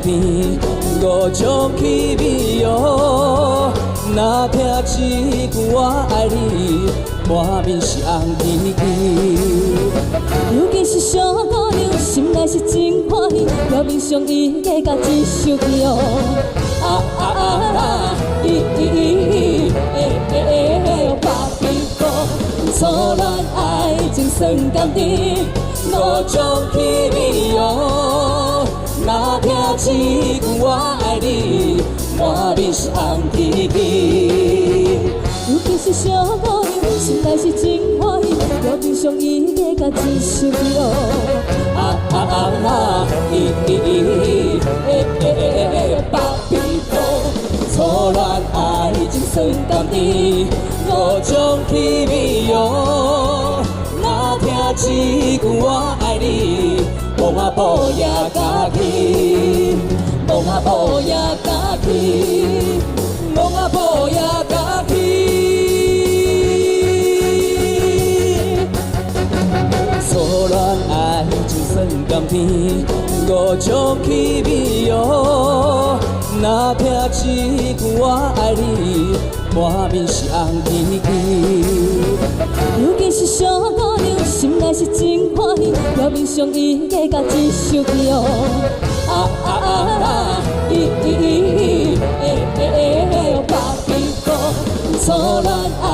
甜，五种气味哦。若听一句我爱你，满面是红甜甜。如今是小姑娘，心内是真欢喜，表面上伊加甲一首歌哦。啊啊啊啊！把皮肤，初恋爱情酸甘甜，五种气味哦。若听一句我爱你，满面是红甜甜。如今是小姑娘，心内是真欢喜，表面上伊加甲一首歌哦。啊啊啊啊！把皮肤，初恋爱情酸甘甜，五种气味哦。若听一句我爱你，梦啊步也家己，梦啊步也家己，梦啊步也家己。初恋爱情酸甘甜，五种气味哦。若听一句我爱你，满面是红甜甜。如今是小姑娘，心内是真欢喜，表面上伊加甲一首歌哦。啊啊啊啊！把皮肤，初恋爱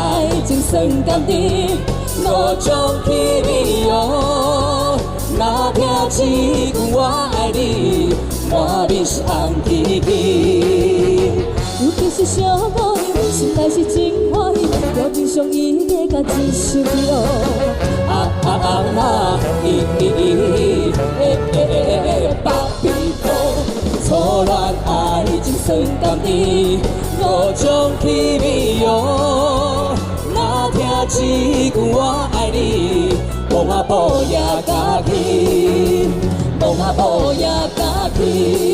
情酸甘甜，五种气味哦。若听一句我爱你，满面是红甜甜。如今是小姑娘，心内是真欢喜，表面上伊加甲一首歌哦。啊啊啊啊！把皮肤，初恋爱情酸甘甜，五种气味哦。若听一句我爱你，梦啊步也家己，梦啊步也家己。